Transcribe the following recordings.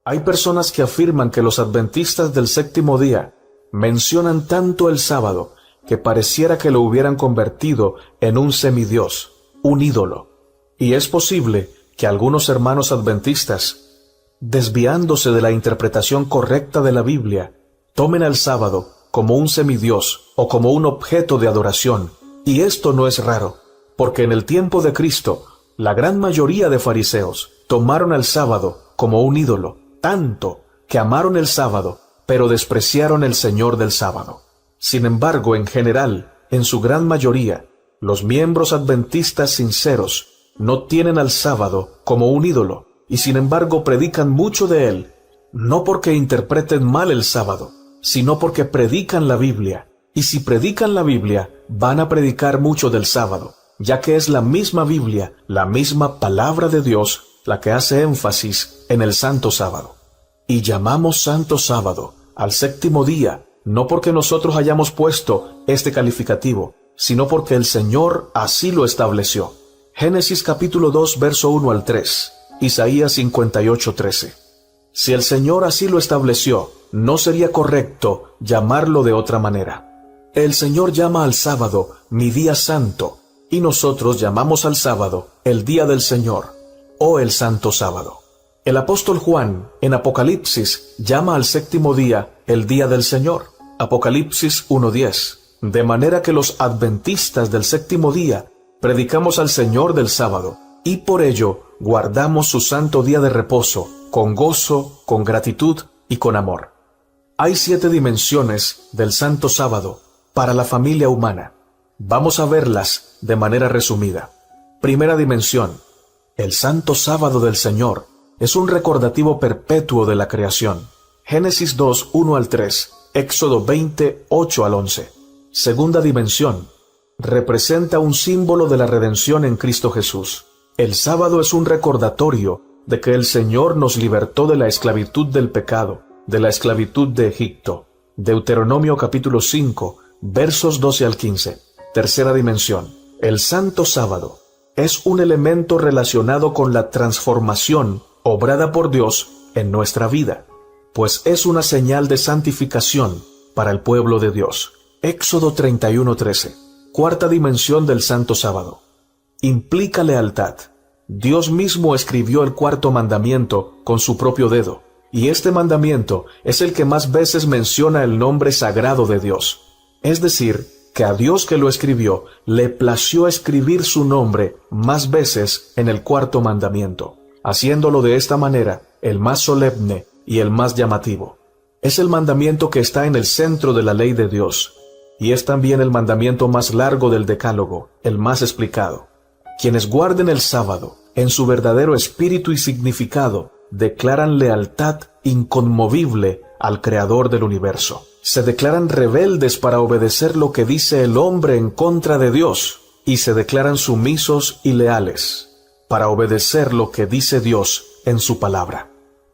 Hay personas que afirman que los adventistas del séptimo día mencionan tanto el sábado que pareciera que lo hubieran convertido en un semidios, un ídolo. Y es posible que algunos hermanos adventistas, desviándose de la interpretación correcta de la Biblia, tomen al sábado como un semidios o como un objeto de adoración. Y esto no es raro, porque en el tiempo de Cristo, la gran mayoría de fariseos tomaron al sábado como un ídolo, tanto que amaron el sábado, pero despreciaron el Señor del sábado. Sin embargo, en general, en su gran mayoría, los miembros adventistas sinceros no tienen al sábado como un ídolo, y sin embargo predican mucho de él, no porque interpreten mal el sábado, sino porque predican la Biblia. Y si predican la Biblia, van a predicar mucho del sábado, ya que es la misma Biblia, la misma palabra de Dios, la que hace énfasis en el santo sábado. Y llamamos santo sábado al séptimo día, no porque nosotros hayamos puesto este calificativo, sino porque el Señor así lo estableció. Génesis capítulo 2, verso 1 al 3, Isaías 58, 13. Si el Señor así lo estableció, no sería correcto llamarlo de otra manera. El Señor llama al sábado mi día santo, y nosotros llamamos al sábado el día del Señor, o el santo sábado. El apóstol Juan, en Apocalipsis, llama al séptimo día el día del Señor, Apocalipsis 1:10, de manera que los adventistas del séptimo día predicamos al Señor del sábado, y por ello guardamos su santo día de reposo, con gozo, con gratitud y con amor. Hay 7 dimensiones del santo sábado para la familia humana. Vamos a verlas de manera resumida. Primera dimensión: el santo sábado del Señor es un recordativo perpetuo de la creación. Génesis 2, 1 al 3, Éxodo 20, 8 al 11. Segunda dimensión: representa un símbolo de la redención en Cristo Jesús. El sábado es un recordatorio de que el Señor nos libertó de la esclavitud del pecado, de la esclavitud de Egipto. Deuteronomio capítulo 5, versos 12 al 15. Tercera dimensión: el santo sábado es un elemento relacionado con la transformación obrada por Dios en nuestra vida, pues es una señal de santificación para el pueblo de Dios. Éxodo 31:13. Cuarta dimensión del santo sábado: implica lealtad. Dios mismo escribió el cuarto mandamiento con su propio dedo, y este mandamiento es el que más veces menciona el nombre sagrado de Dios. Es decir, que a Dios que lo escribió le plació escribir su nombre más veces en el cuarto mandamiento, haciéndolo de esta manera el más solemne y el más llamativo. Es el mandamiento que está en el centro de la ley de Dios, y es también el mandamiento más largo del Decálogo, el más explicado. Quienes guarden el sábado en su verdadero espíritu y significado declaran lealtad inconmovible al Creador del universo. Se declaran rebeldes para obedecer lo que dice el hombre en contra de Dios, y se declaran sumisos y leales para obedecer lo que dice Dios en su palabra.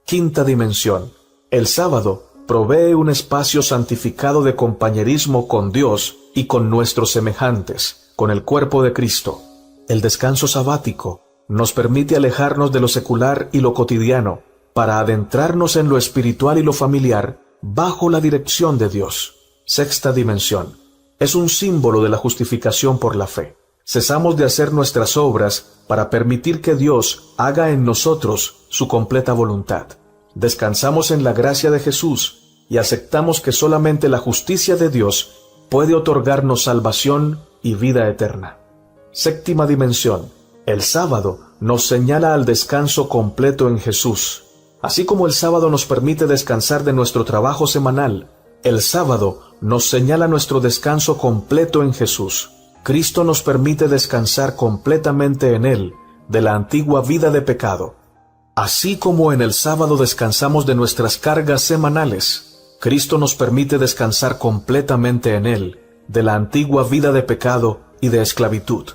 Quinta dimensión: el sábado provee un espacio santificado de compañerismo con Dios y con nuestros semejantes, con el cuerpo de Cristo. El descanso sabático nos permite alejarnos de lo secular y lo cotidiano para adentrarnos en lo espiritual y lo familiar bajo la dirección de Dios. Sexta dimensión: es un símbolo de la justificación por la fe. Cesamos de hacer nuestras obras para permitir que Dios haga en nosotros su completa voluntad. Descansamos en la gracia de Jesús y aceptamos que solamente la justicia de Dios puede otorgarnos salvación y vida eterna. Séptima dimensión: el sábado nos señala al descanso completo en Jesús. Así como el sábado nos permite descansar de nuestro trabajo semanal, el sábado nos señala nuestro descanso completo en Jesús. Cristo nos permite descansar completamente en Él, de la antigua vida de pecado. Así como en el sábado descansamos de nuestras cargas semanales, Cristo nos permite descansar completamente en Él, de la antigua vida de pecado y de esclavitud,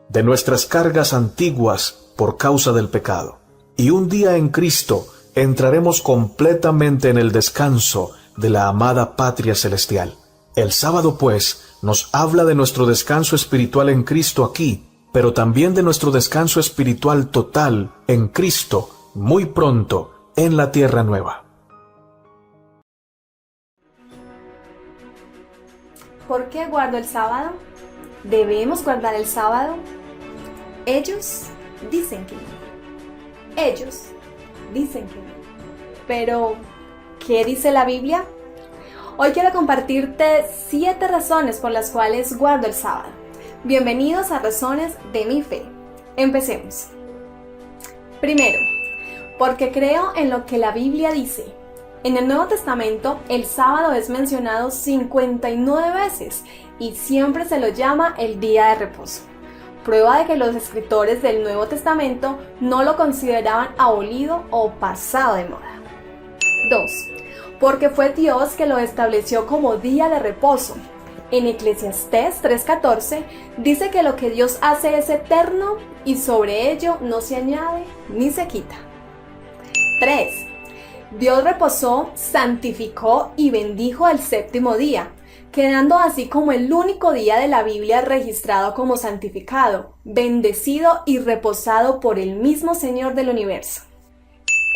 de nuestras cargas antiguas por causa del pecado. Y un día en Cristo entraremos completamente en el descanso de la amada patria celestial. El sábado, pues, nos habla de nuestro descanso espiritual en Cristo aquí, pero también de nuestro descanso espiritual total en Cristo muy pronto en la tierra nueva. ¿Por qué guardo el sábado? ¿Debemos guardar el sábado? Ellos dicen que no. Ellos dicen que no. Pero, ¿qué dice la Biblia? Hoy quiero compartirte 7 razones por las cuales guardo el sábado. Bienvenidos a Razones de mi Fe. Empecemos. Primero, porque creo en lo que la Biblia dice. En el Nuevo Testamento, el sábado es mencionado 59 veces y siempre se lo llama el día de reposo. Prueba de que los escritores del Nuevo Testamento no lo consideraban abolido o pasado de moda. 2. Porque fue Dios que lo estableció como día de reposo. En Eclesiastés 3:14 dice que lo que Dios hace es eterno y sobre ello no se añade ni se quita. 3. Dios reposó, santificó y bendijo el séptimo día, quedando así como el único día de la Biblia registrado como santificado, bendecido y reposado por el mismo Señor del universo.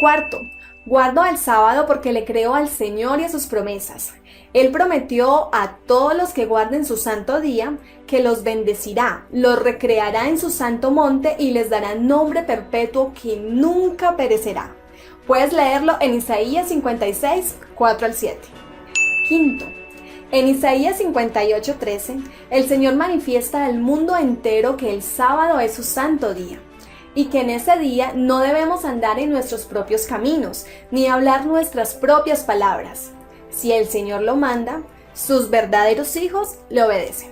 4. Guardo el sábado porque le creo al Señor y a sus promesas. Él prometió a todos los que guarden su santo día que los bendecirá, los recreará en su santo monte y les dará nombre perpetuo que nunca perecerá. Puedes leerlo en Isaías 56, 4 al 7. 5. En Isaías 58:13, el Señor manifiesta al mundo entero que el sábado es su santo día y que en ese día no debemos andar en nuestros propios caminos ni hablar nuestras propias palabras. Si el Señor lo manda, sus verdaderos hijos le obedecen.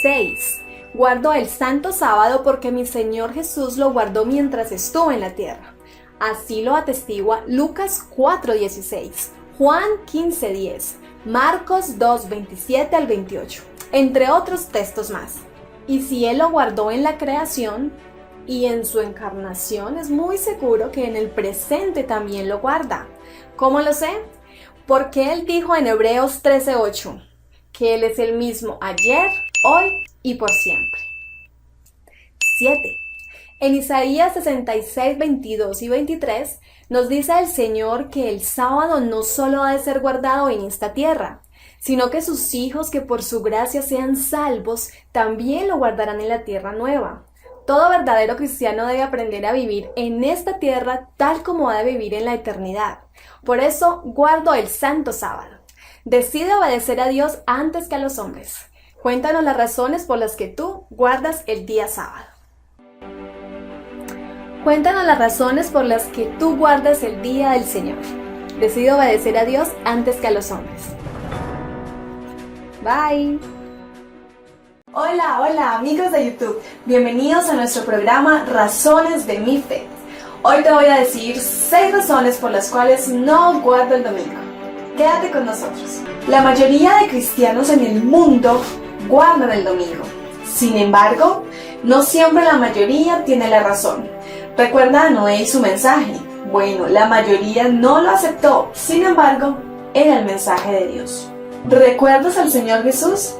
6. Guardo el santo sábado porque mi Señor Jesús lo guardó mientras estuvo en la tierra. Así lo atestigua Lucas 4:16, Juan 15:10, Marcos 2:27 al 28, entre otros textos más. Y si Él lo guardó en la creación y en su encarnación, es muy seguro que en el presente también lo guarda. ¿Cómo lo sé? Porque Él dijo en Hebreos 13:8 que Él es el mismo ayer, hoy y por siempre. 7. En Isaías 66, 22 y 23 nos dice el Señor que el sábado no solo ha de ser guardado en esta tierra, sino que sus hijos que por su gracia sean salvos también lo guardarán en la tierra nueva. Todo verdadero cristiano debe aprender a vivir en esta tierra tal como ha de vivir en la eternidad. Por eso guardo el santo sábado. Decide obedecer a Dios antes que a los hombres. Cuéntanos las razones por las que tú guardas el día sábado. Cuéntanos las razones por las que tú guardas el día del Señor. Decide obedecer a Dios antes que a los hombres. Bye. Hola amigos de YouTube. Bienvenidos a nuestro programa Razones de mi Fe. Hoy te voy a decir 6 razones por las cuales no guardo el domingo. Quédate con nosotros. La mayoría de cristianos en el mundo guardan el domingo. Sin embargo, no siempre la mayoría tiene la razón. Recuerda a Noé y su mensaje. Bueno, la mayoría no lo aceptó. Sin embargo, era el mensaje de Dios. ¿Recuerdas al Señor Jesús?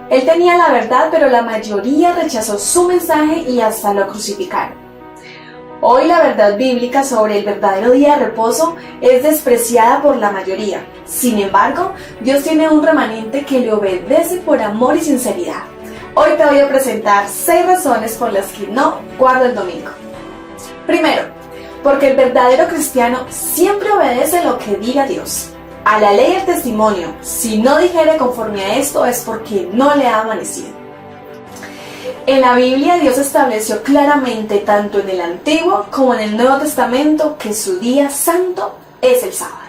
Él tenía la verdad, pero la mayoría rechazó su mensaje y hasta lo crucificaron. Hoy la verdad bíblica sobre el verdadero día de reposo es despreciada por la mayoría. Sin embargo, Dios tiene un remanente que le obedece por amor y sinceridad. Hoy te voy a presentar 6 razones por las que no guardo el domingo. Primero, porque el verdadero cristiano siempre obedece lo que diga Dios. A la ley y al testimonio, si no dijere conforme a esto es porque no le ha amanecido. En la Biblia Dios estableció claramente tanto en el Antiguo como en el Nuevo Testamento que su día santo es el sábado.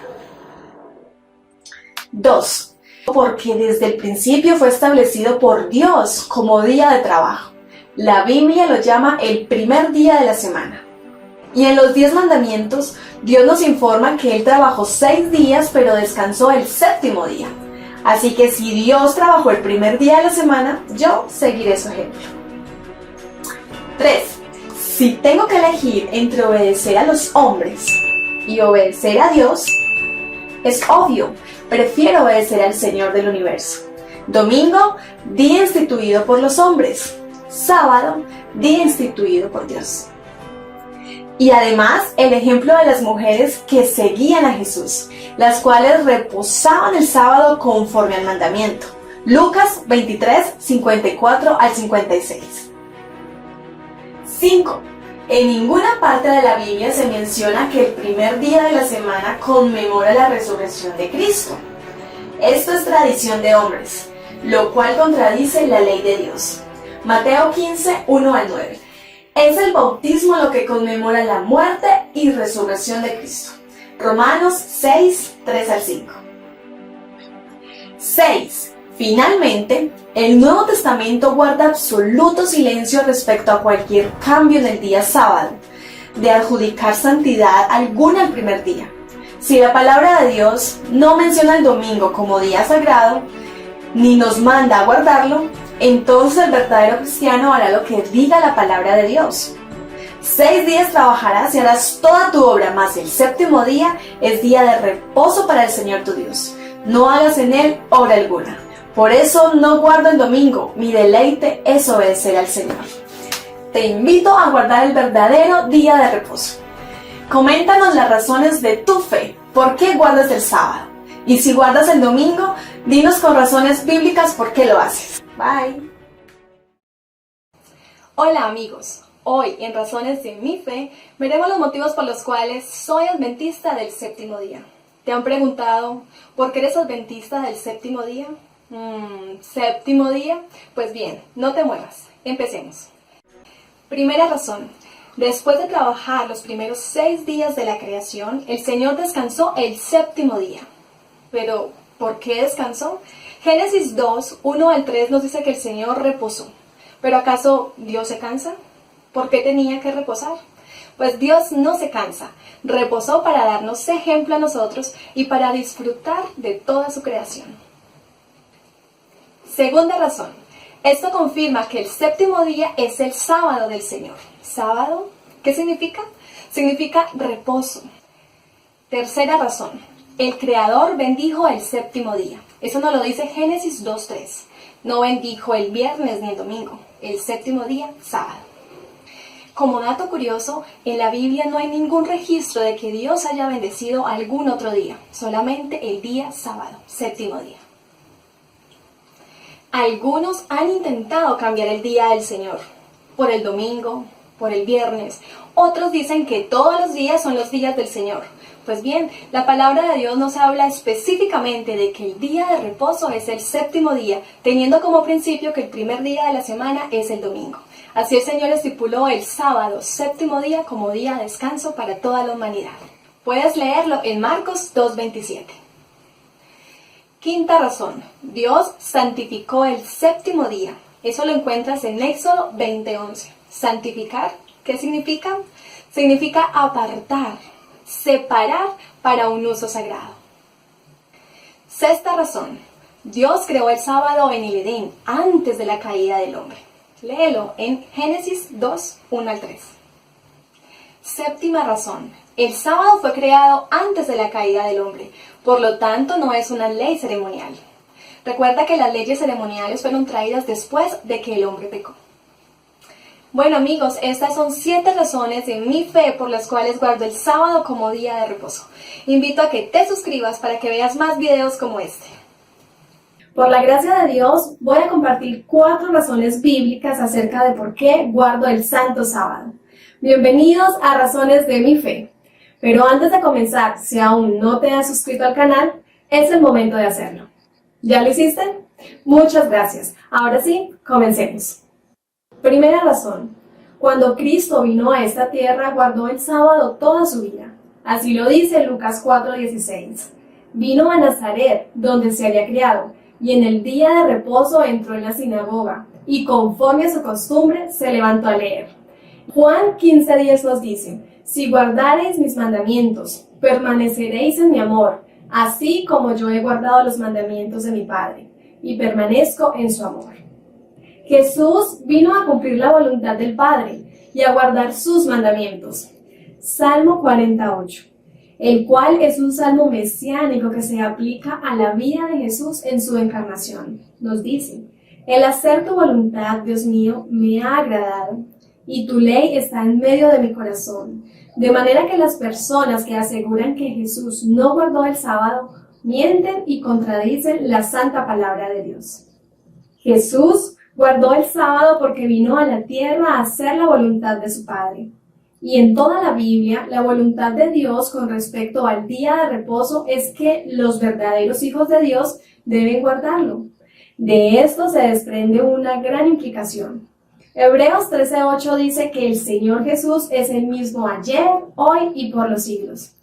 2. Porque desde el principio fue establecido por Dios como día de trabajo. La Biblia lo llama el primer día de la semana. Y en los 10 mandamientos, Dios nos informa que Él trabajó 6 días, pero descansó el séptimo día. Así que si Dios trabajó el primer día de la semana, yo seguiré su ejemplo. 3. Si tengo que elegir entre obedecer a los hombres y obedecer a Dios, es obvio, prefiero obedecer al Señor del universo. Domingo, día instituido por los hombres. Sábado, día instituido por Dios. Y además el ejemplo de las mujeres que seguían a Jesús, las cuales reposaban el sábado conforme al mandamiento. Lucas 23, 54 al 56. 5. En ninguna parte de la Biblia se menciona que el primer día de la semana conmemora la resurrección de Cristo. Esto es tradición de hombres, lo cual contradice la ley de Dios. Mateo 15, 1 al 9. Es el bautismo lo que conmemora la muerte y resurrección de Cristo. Romanos 6, 3 al 5. 6. Finalmente, el Nuevo Testamento guarda absoluto silencio respecto a cualquier cambio en el día sábado, de adjudicar santidad alguna al primer día. Si la palabra de Dios no menciona el domingo como día sagrado, ni nos manda a guardarlo, entonces el verdadero cristiano hará lo que diga la palabra de Dios. 6 días trabajarás y harás toda tu obra, mas el séptimo día es día de reposo para el Señor tu Dios. No hagas en él obra alguna. Por eso no guardo el domingo, mi deleite es obedecer al Señor. Te invito a guardar el verdadero día de reposo. Coméntanos las razones de tu fe, ¿por qué guardas el sábado? Y si guardas el domingo, dinos con razones bíblicas por qué lo haces. Bye. Hola amigos, hoy en Razones de mi Fe veremos los motivos por los cuales soy adventista del séptimo día. ¿Te han preguntado por qué eres adventista del séptimo día? ¿Séptimo día? Pues bien, no te muevas, empecemos. Primera razón. Después de trabajar los primeros 6 días de la creación, el Señor descansó el séptimo día. Pero, ¿por qué descansó? Génesis 2, 1 al 3 nos dice que el Señor reposó. ¿Pero acaso Dios se cansa? ¿Por qué tenía que reposar? Pues Dios no se cansa. Reposó para darnos ejemplo a nosotros y para disfrutar de toda su creación. Segunda razón. Esto confirma que el séptimo día es el sábado del Señor. ¿Sábado? ¿Qué significa? Significa reposo. Tercera razón. El Creador bendijo el séptimo día. Eso nos lo dice Génesis 2:3. No bendijo el viernes ni el domingo. El séptimo día, sábado. Como dato curioso, en la Biblia no hay ningún registro de que Dios haya bendecido algún otro día. Solamente el día sábado, séptimo día. Algunos han intentado cambiar el día del Señor por el domingo, por el viernes. Otros dicen que todos los días son los días del Señor. Pues bien, la palabra de Dios nos habla específicamente de que el día de reposo es el séptimo día, teniendo como principio que el primer día de la semana es el domingo. Así el Señor estipuló el sábado, séptimo día, como día de descanso para toda la humanidad. Puedes leerlo en Marcos 2:27. Quinta razón. Dios santificó el séptimo día. Eso lo encuentras en Éxodo 20:11. Santificar, ¿qué significa? Significa apartar, separar para un uso sagrado. Sexta razón. Dios creó el sábado en el Edén, antes de la caída del hombre. Léelo en Génesis 2, 1 al 3. Séptima razón. El sábado fue creado antes de la caída del hombre, por lo tanto no es una ley ceremonial. Recuerda que las leyes ceremoniales fueron traídas después de que el hombre pecó. Bueno amigos, estas son 7 razones de mi fe por las cuales guardo el sábado como día de reposo. Invito a que te suscribas para que veas más videos como este. Por la gracia de Dios, voy a compartir 4 razones bíblicas acerca de por qué guardo el santo sábado. Bienvenidos a Razones de mi Fe. Pero antes de comenzar, si aún no te has suscrito al canal, es el momento de hacerlo. ¿Ya lo hiciste? Muchas gracias. Ahora sí, comencemos. Primera razón. Cuando Cristo vino a esta tierra, guardó el sábado toda su vida. Así lo dice Lucas 4:16. Vino a Nazaret, donde se había criado, y en el día de reposo entró en la sinagoga, y conforme a su costumbre, se levantó a leer. Juan 15:10 nos dice: si guardareis mis mandamientos, permaneceréis en mi amor, así como yo he guardado los mandamientos de mi Padre, y permanezco en su amor. Jesús vino a cumplir la voluntad del Padre y a guardar sus mandamientos. Salmo 48, el cual es un salmo mesiánico que se aplica a la vida de Jesús en su encarnación. Nos dice: el hacer tu voluntad, Dios mío, me ha agradado, y tu ley está en medio de mi corazón. De manera que las personas que aseguran que Jesús no guardó el sábado mienten y contradicen la santa palabra de Dios. Jesús guardó el sábado porque vino a la tierra a hacer la voluntad de su Padre. Y en toda la Biblia, la voluntad de Dios con respecto al día de reposo es que los verdaderos hijos de Dios deben guardarlo. De esto se desprende una gran implicación. Hebreos 13:8 dice que el Señor Jesús es el mismo ayer, hoy y por los siglos.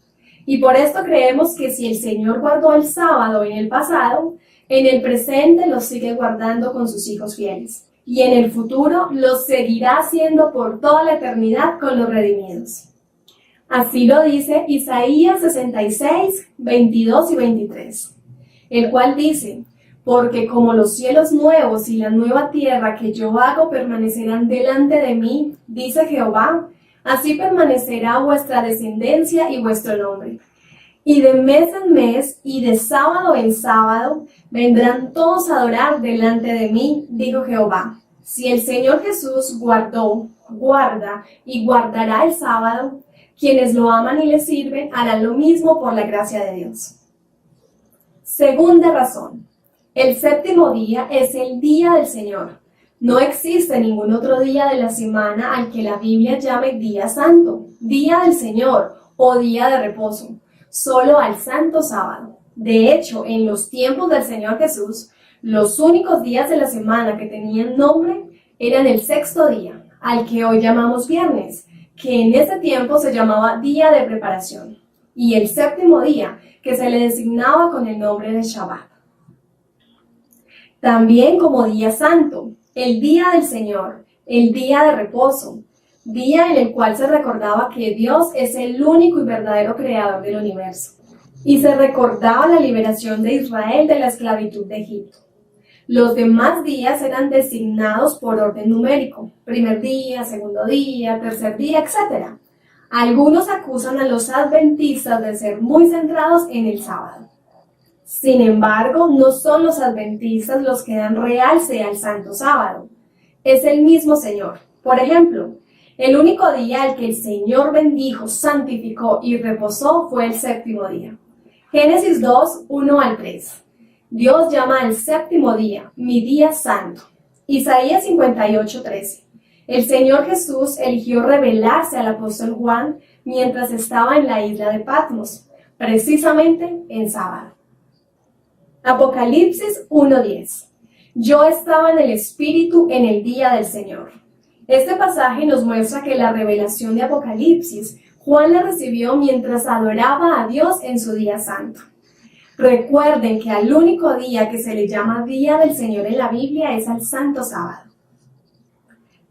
Y por esto creemos que si el Señor guardó el sábado en el pasado, en el presente lo sigue guardando con sus hijos fieles. Y en el futuro lo seguirá haciendo por toda la eternidad con los redimidos. Así lo dice Isaías 66, 22 y 23, el cual dice: porque como los cielos nuevos y la nueva tierra que yo hago permanecerán delante de mí, dice Jehová, así permanecerá vuestra descendencia y vuestro nombre. Y de mes en mes y de sábado en sábado vendrán todos a adorar delante de mí, dijo Jehová. Si el Señor Jesús guardó, guarda y guardará el sábado, quienes lo aman y le sirven harán lo mismo por la gracia de Dios. Segunda razón. El séptimo día es el día del Señor. No existe ningún otro día de la semana al que la Biblia llame día santo, día del Señor o día de reposo, solo al santo sábado. De hecho, en los tiempos del Señor Jesús, los únicos días de la semana que tenían nombre eran el sexto día, al que hoy llamamos viernes, que en ese tiempo se llamaba día de preparación, y el séptimo día, que se le designaba con el nombre de Shabbat. También como día santo, el día del Señor, el día de reposo, día en el cual se recordaba que Dios es el único y verdadero creador del universo, y se recordaba la liberación de Israel de la esclavitud de Egipto. Los demás días eran designados por orden numérico, primer día, segundo día, tercer día, etc. Algunos acusan a los adventistas de ser muy centrados en el sábado. Sin embargo, no son los adventistas los que dan realce al santo sábado. Es el mismo Señor. Por ejemplo, el único día al que el Señor bendijo, santificó y reposó fue el séptimo día. Génesis 2, 1 al 3. Dios llama al séptimo día, mi día santo. Isaías 58, 13. El Señor Jesús eligió revelarse al apóstol Juan mientras estaba en la isla de Patmos, precisamente en sábado. Apocalipsis 1:10. Yo estaba en el Espíritu en el día del Señor. Este pasaje nos muestra que la revelación de Apocalipsis, Juan la recibió mientras adoraba a Dios en su día santo. Recuerden que al único día que se le llama día del Señor en la Biblia es al santo sábado.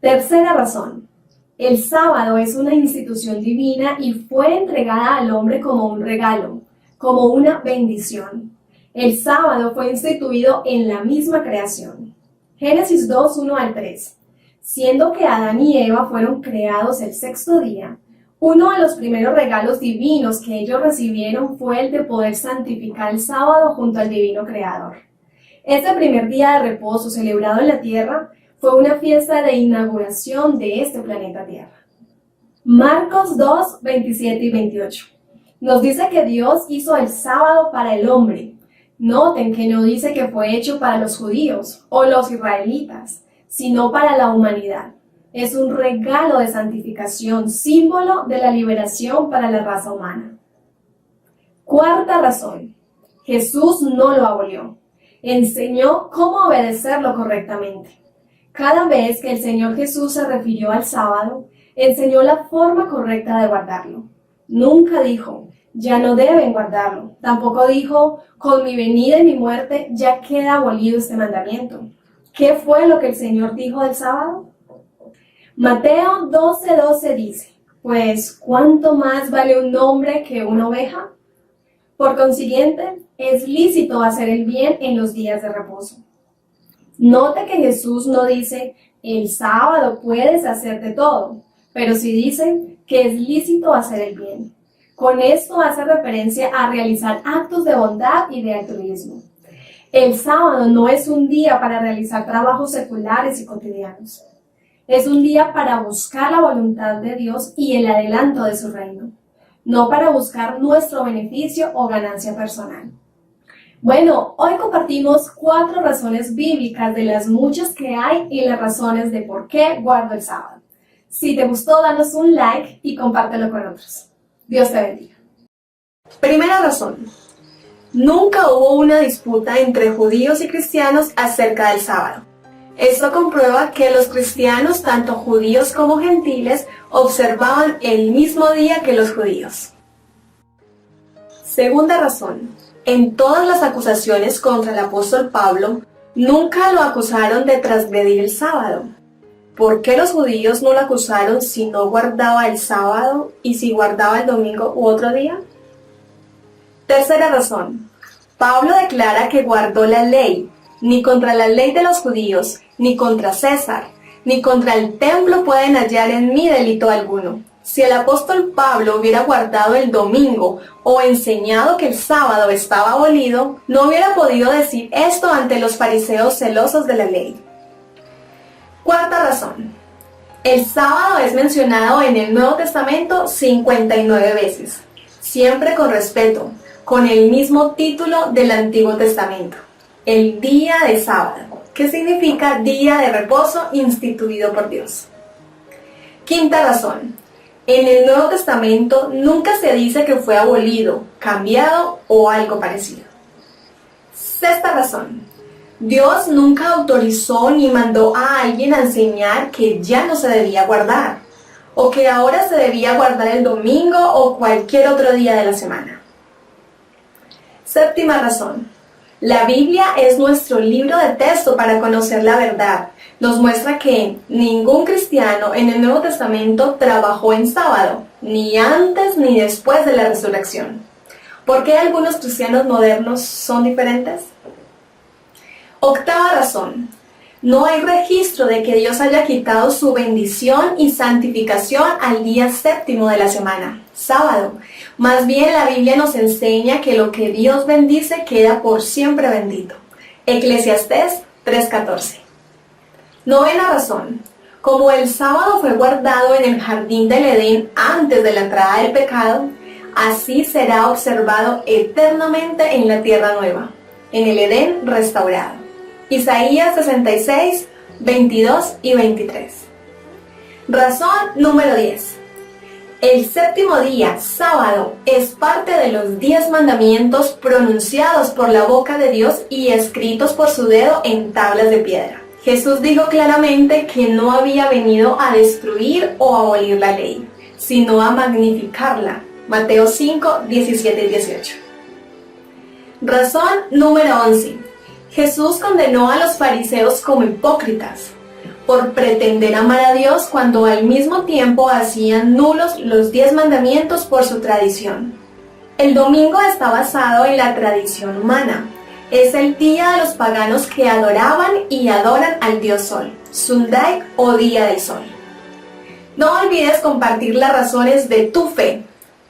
Tercera razón. El sábado es una institución divina y fue entregada al hombre como un regalo, como una bendición. El sábado fue instituido en la misma creación. Génesis 2, 1 al 3. Siendo que Adán y Eva fueron creados el sexto día, uno de los primeros regalos divinos que ellos recibieron fue el de poder santificar el sábado junto al divino creador. Este primer día de reposo celebrado en la tierra fue una fiesta de inauguración de este planeta Tierra. Marcos 2, 27 y 28. Nos dice que Dios hizo el sábado para el hombre. Noten que no dice que fue hecho para los judíos o los israelitas, sino para la humanidad. Es un regalo de santificación, símbolo de la liberación para la raza humana. Cuarta razón. Jesús no lo abolió. Enseñó cómo obedecerlo correctamente. Cada vez que el Señor Jesús se refirió al sábado, enseñó la forma correcta de guardarlo. Nunca dijo, ya no deben guardarlo. Tampoco dijo, con mi venida y mi muerte ya queda abolido este mandamiento. ¿Qué fue lo que el Señor dijo del sábado? Mateo 12:12 dice, pues, ¿cuánto más vale un hombre que una oveja? Por consiguiente, es lícito hacer el bien en los días de reposo. Note que Jesús no dice, el sábado puedes hacer de todo, pero sí dice que es lícito hacer el bien. Con esto hace referencia a realizar actos de bondad y de altruismo. El sábado no es un día para realizar trabajos seculares y cotidianos. Es un día para buscar la voluntad de Dios y el adelanto de su reino, no para buscar nuestro beneficio o ganancia personal. Bueno, hoy compartimos 4 razones bíblicas de las muchas que hay y las razones de por qué guardo el sábado. Si te gustó, danos un like y compártelo con otros. Dios te bendiga. Primera razón. Nunca hubo una disputa entre judíos y cristianos acerca del sábado. Esto comprueba que los cristianos, tanto judíos como gentiles, observaban el mismo día que los judíos. Segunda razón. En todas las acusaciones contra el apóstol Pablo, nunca lo acusaron de transgredir el sábado. ¿Por qué los judíos no lo acusaron si no guardaba el sábado y si guardaba el domingo u otro día? Tercera razón. Pablo declara que guardó la ley. Ni contra la ley de los judíos, ni contra César, ni contra el templo pueden hallar en mí delito alguno. Si el apóstol Pablo hubiera guardado el domingo o enseñado que el sábado estaba abolido, no hubiera podido decir esto ante los fariseos celosos de la ley. Cuarta razón. El sábado es mencionado en el Nuevo Testamento 59 veces, siempre con respeto, con el mismo título del Antiguo Testamento, el día de sábado, que significa día de reposo instituido por Dios. Quinta razón. En el Nuevo Testamento nunca se dice que fue abolido, cambiado o algo parecido. Sexta razón. Dios nunca autorizó ni mandó a alguien a enseñar que ya no se debía guardar, o que ahora se debía guardar el domingo o cualquier otro día de la semana. Séptima razón. La Biblia es nuestro libro de texto para conocer la verdad. Nos muestra que ningún cristiano en el Nuevo Testamento trabajó en sábado, ni antes ni después de la resurrección. ¿Por qué algunos cristianos modernos son diferentes? Octava razón. No hay registro de que Dios haya quitado su bendición y santificación al día séptimo de la semana, sábado. Más bien la Biblia nos enseña que lo que Dios bendice queda por siempre bendito. Eclesiastés 3:14. Novena razón. Como el sábado fue guardado en el jardín del Edén antes de la entrada del pecado, así será observado eternamente en la tierra nueva, en el Edén restaurado. Isaías 66, 22 y 23. Razón número 10. El séptimo día, sábado, es parte de los 10 mandamientos pronunciados por la boca de Dios y escritos por su dedo en tablas de piedra. Jesús dijo claramente que no había venido a destruir o abolir la ley, sino a magnificarla. Mateo 5, 17 y 18. Razón número 11. Jesús condenó a los fariseos como hipócritas por pretender amar a Dios cuando al mismo tiempo hacían nulos los 10 mandamientos por su tradición. El domingo está basado en la tradición humana. Es el día de los paganos que adoraban y adoran al dios Sol, Sunday o Día del Sol. No olvides compartir las razones de tu fe.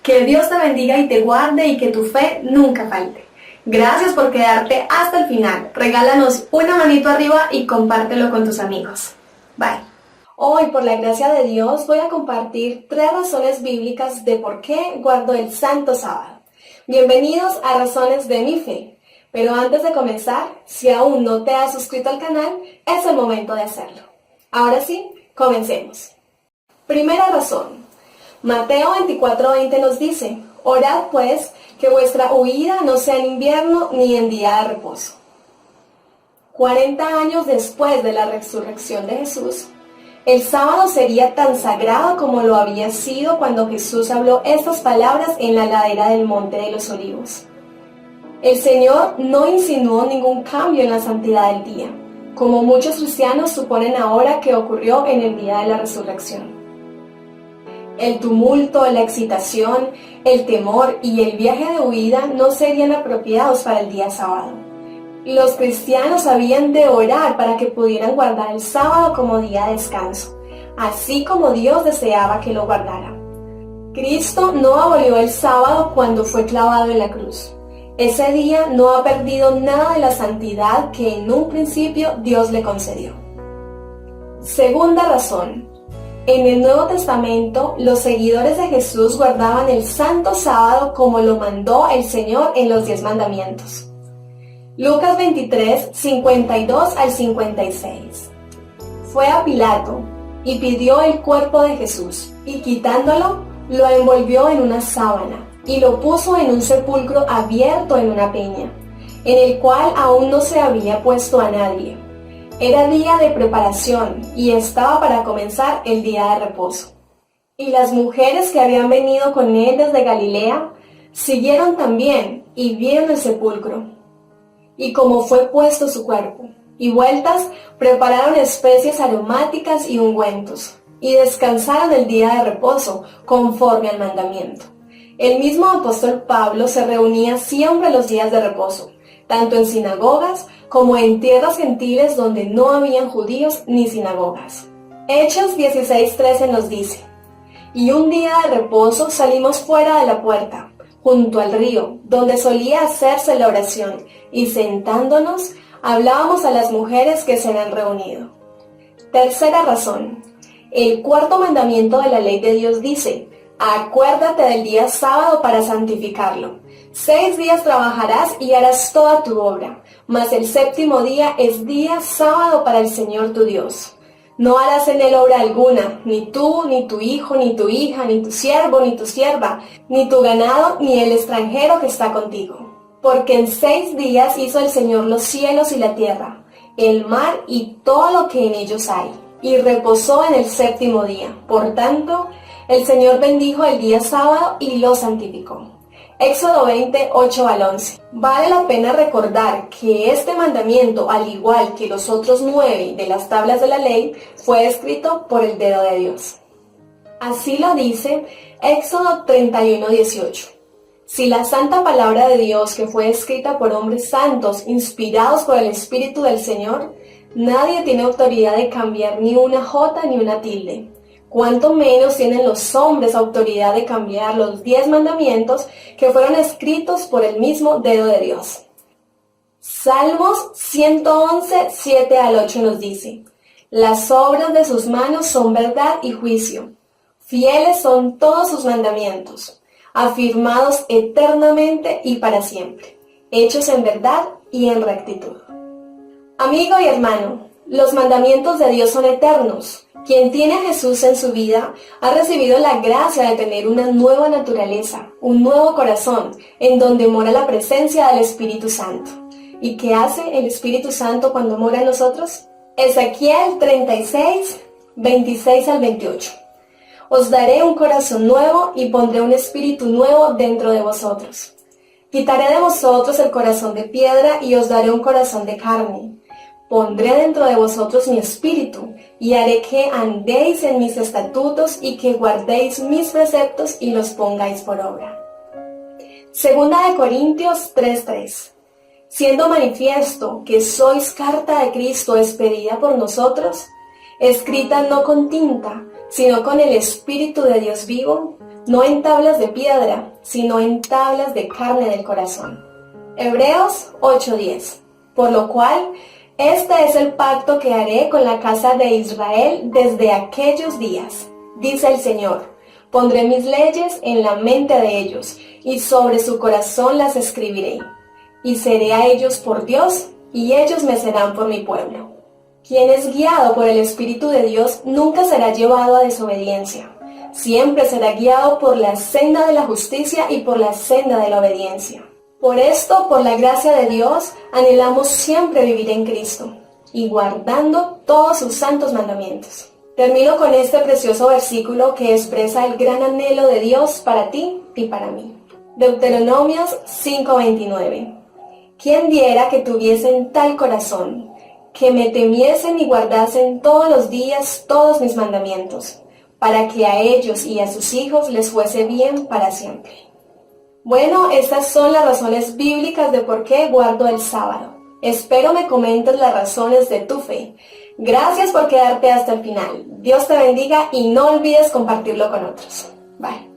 Que Dios te bendiga y te guarde y que tu fe nunca falte. Gracias por quedarte hasta el final. Regálanos una manito arriba y compártelo con tus amigos. Bye. Hoy, por la gracia de Dios, voy a compartir 3 razones bíblicas de por qué guardo el Santo Sábado. Bienvenidos a Razones de mi Fe. Pero antes de comenzar, si aún no te has suscrito al canal, es el momento de hacerlo. Ahora sí, comencemos. Primera razón. Mateo 24:20 nos dice: orad pues, que vuestra huida no sea en invierno ni en día de reposo. 40 años después de la resurrección de Jesús, el sábado sería tan sagrado como lo había sido cuando Jesús habló estas palabras en la ladera del Monte de los Olivos. El Señor no insinuó ningún cambio en la santidad del día, como muchos cristianos suponen ahora que ocurrió en el día de la resurrección. El tumulto, la excitación, el temor y el viaje de huida no serían apropiados para el día sábado. Los cristianos habían de orar para que pudieran guardar el sábado como día de descanso, así como Dios deseaba que lo guardara. Cristo no abolió el sábado cuando fue clavado en la cruz. Ese día no ha perdido nada de la santidad que en un principio Dios le concedió. Segunda razón. En el Nuevo Testamento, los seguidores de Jesús guardaban el Santo Sábado como lo mandó el Señor en los 10 mandamientos. Lucas 23, 52 al 56. Fue a Pilato y pidió el cuerpo de Jesús, y quitándolo, lo envolvió en una sábana y lo puso en un sepulcro abierto en una peña, en el cual aún no se había puesto a nadie. Era día de preparación y estaba para comenzar el día de reposo. Y las mujeres que habían venido con él desde Galilea siguieron también y vieron el sepulcro y cómo fue puesto su cuerpo. Y vueltas prepararon especies aromáticas y ungüentos, y descansaron el día de reposo conforme al mandamiento. El mismo apóstol Pablo se reunía siempre los días de reposo, tanto en sinagogas como en tierras gentiles donde no habían judíos ni sinagogas. Hechos 16:13 nos dice: y un día de reposo salimos fuera de la puerta, junto al río, donde solía hacerse la oración, y sentándonos, hablábamos a las mujeres que se habían reunido. Tercera razón. El cuarto mandamiento de la ley de Dios dice: acuérdate del día sábado para santificarlo. 6 días trabajarás y harás toda tu obra, mas el séptimo día es día sábado para el Señor tu Dios. No harás en él obra alguna, ni tú, ni tu hijo, ni tu hija, ni tu siervo, ni tu sierva, ni tu ganado, ni el extranjero que está contigo. Porque en 6 días hizo el Señor los cielos y la tierra, el mar y todo lo que en ellos hay, y reposó en el séptimo día. Por tanto, el Señor bendijo el día sábado y lo santificó. Éxodo 20, 8 al 11. Vale la pena recordar que este mandamiento, al igual que los otros 9 de las tablas de la ley, fue escrito por el dedo de Dios. Así lo dice Éxodo 31, 18. Si la santa palabra de Dios, que fue escrita por hombres santos, inspirados por el Espíritu del Señor, nadie tiene autoridad de cambiar ni una jota ni una tilde. Cuánto menos tienen los hombres autoridad de cambiar los 10 mandamientos que fueron escritos por el mismo dedo de Dios. Salmos 111, 7 al 8 nos dice: las obras de sus manos son verdad y juicio. Fieles son todos sus mandamientos, afirmados eternamente y para siempre, hechos en verdad y en rectitud. Amigo y hermano, los mandamientos de Dios son eternos. Quien tiene a Jesús en su vida ha recibido la gracia de tener una nueva naturaleza, un nuevo corazón, en donde mora la presencia del Espíritu Santo. ¿Y qué hace el Espíritu Santo cuando mora en nosotros? Ezequiel 36, 26 al 28. Os daré un corazón nuevo y pondré un espíritu nuevo dentro de vosotros. Quitaré de vosotros el corazón de piedra y os daré un corazón de carne. Pondré dentro de vosotros mi espíritu, y haré que andéis en mis estatutos y que guardéis mis preceptos y los pongáis por obra. Segunda de Corintios 3:3. Siendo manifiesto que sois carta de Cristo expedida por nosotros, escrita no con tinta, sino con el Espíritu de Dios vivo, no en tablas de piedra, sino en tablas de carne del corazón. Hebreos 8:10. Por lo cual, este es el pacto que haré con la casa de Israel desde aquellos días, dice el Señor. Pondré mis leyes en la mente de ellos, y sobre su corazón las escribiré. Y seré a ellos por Dios, y ellos me serán por mi pueblo. Quien es guiado por el Espíritu de Dios nunca será llevado a desobediencia. Siempre será guiado por la senda de la justicia y por la senda de la obediencia. Por esto, por la gracia de Dios, anhelamos siempre vivir en Cristo y guardando todos sus santos mandamientos. Termino con este precioso versículo que expresa el gran anhelo de Dios para ti y para mí. Deuteronomios 5:29. ¿Quién diera que tuviesen tal corazón, que me temiesen y guardasen todos los días todos mis mandamientos, para que a ellos y a sus hijos les fuese bien para siempre? Bueno, estas son las razones bíblicas de por qué guardo el sábado. Espero me comentes las razones de tu fe. Gracias por quedarte hasta el final. Dios te bendiga y no olvides compartirlo con otros. Bye.